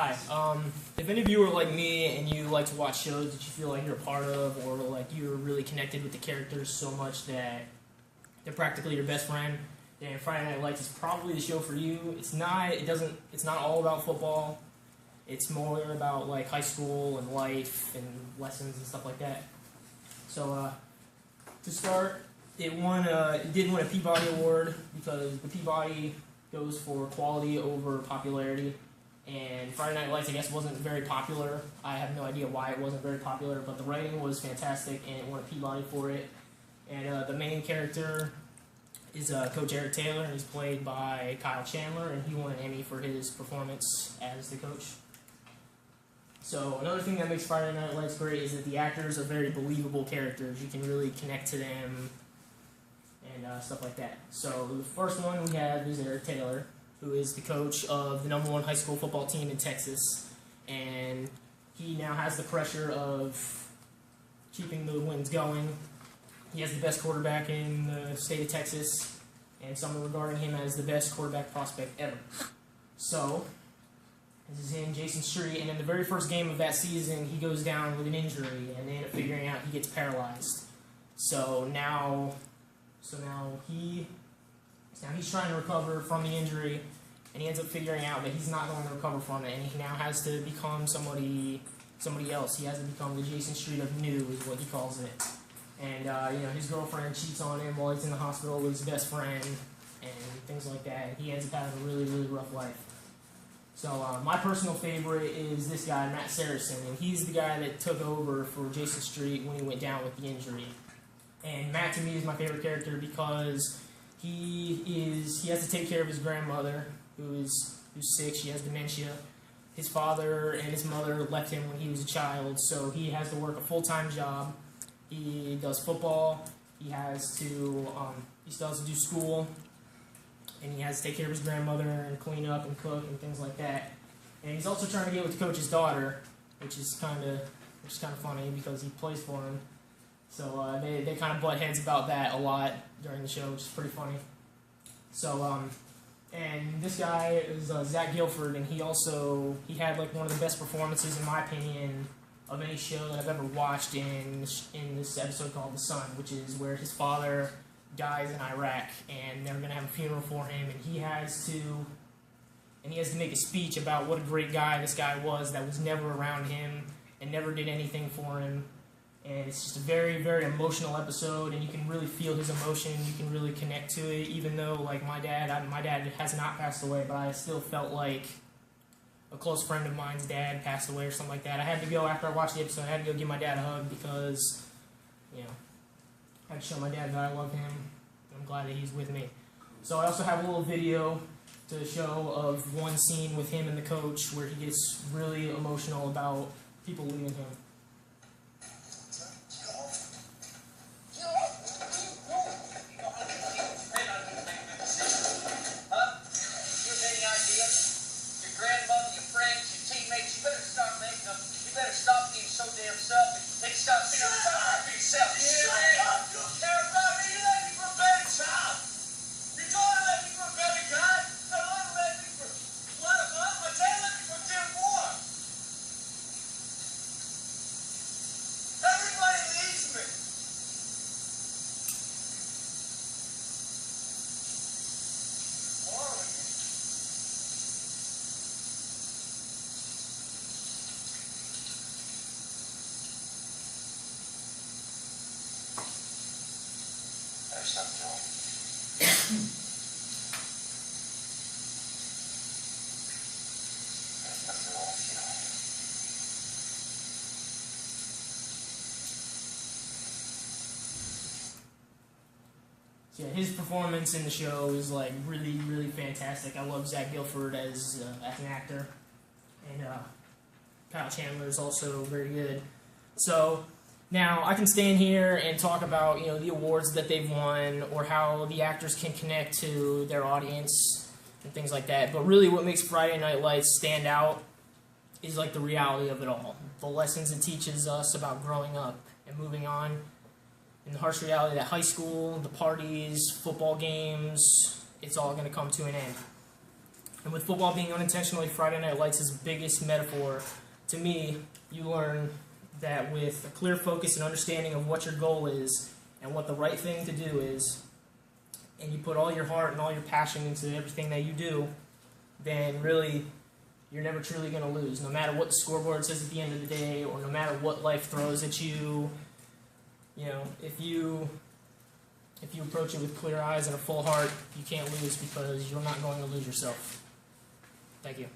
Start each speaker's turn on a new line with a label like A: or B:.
A: Hi. If any of you are like me and you like to watch shows that you feel like you're a part of, or like you're really connected with the characters so much that they're practically your best friend, then Friday Night Lights is probably the show for you. It's not all about football. It's more about like high school and life and lessons and stuff like that. So to start, it did win a Peabody Award because the Peabody goes for quality over popularity. And Friday Night Lights, I guess, wasn't very popular. I have no idea why it wasn't very popular, but the writing was fantastic, and it won a Peabody for it. And the main character is Coach Eric Taylor, and he's played by Kyle Chandler, and he won an Emmy for his performance as the coach. So another thing that makes Friday Night Lights great is that the actors are very believable characters. You can really connect to them and stuff like that. So the first one we have is Eric Taylor, who is the coach of the #1 high school football team in Texas, and he now has the pressure of keeping the wins going. He has the best quarterback in the state of Texas, and some are regarding him as the best quarterback prospect ever. So, this is him, Jason Street, and in the very first game of that season, he goes down with an injury, and they end up figuring out he gets paralyzed. So now he's trying to recover from the injury, and he ends up figuring out that he's not going to recover from it, and he now has to become somebody else. He has to become the Jason Street of new, is what he calls it. And his girlfriend cheats on him while he's in the hospital with his best friend, and things like that. And he ends up having a really, really rough life. So my personal favorite is this guy, Matt Saracen, and he's the guy that took over for Jason Street when he went down with the injury. And Matt, to me, is my favorite character because he has to take care of his grandmother, who's sick. She has dementia. His father and his mother left him when he was a child, so he has to work a full-time job. He does football. He still has to do school, and he has to take care of his grandmother and clean up and cook and things like that. And he's also trying to get with the coach's daughter, which is kind of funny because he plays for him. So they kind of butt heads about that a lot during the show, which is pretty funny. So and this guy is Zach Gilford, and he had like one of the best performances, in my opinion, of any show that I've ever watched in this episode called The Son, which is where his father dies in Iraq, and they're going to have a funeral for him, and he has to make a speech about what a great guy this guy was that was never around him and never did anything for him. And it's just a very, very emotional episode, and you can really feel his emotion. You can really connect to it, even though, like, my dad has not passed away, but I still felt like a close friend of mine's dad passed away or something like that. I had to go, after I watched the episode, I had to go give my dad a hug because, I had to show my dad that I love him, and I'm glad that he's with me. So I also have a little video to show of one scene with him and the coach where he gets really emotional about people leaving him.
B: You better stop being so damn selfish. They stop being selfish. You care about me. You let me for a better job. You don't want to let me for a better guy. I don't want to let me for what a month. My dad let me for 10 more. Everybody leaves me. There's something wrong. There's nothing wrong with you.
A: So yeah, his performance in the show is like really, really fantastic. I love Zach Gilford as an actor, and Kyle Chandler is also very good. So now I can stand here and talk about the awards that they've won or how the actors can connect to their audience and things like that. But really, what makes Friday Night Lights stand out is like the reality of it all, the lessons it teaches us about growing up and moving on. And the harsh reality that high school, the parties, football games, it's all going to come to an end. And with football being unintentionally Friday Night Lights' biggest metaphor, to me, you learn that with a clear focus and understanding of what your goal is and what the right thing to do is, and you put all your heart and all your passion into everything that you do, then really you're never truly going to lose. No matter what the scoreboard says at the end of the day, or no matter what life throws at you, you know, if you approach it with clear eyes and a full heart, you can't lose, because you're not going to lose yourself. Thank you.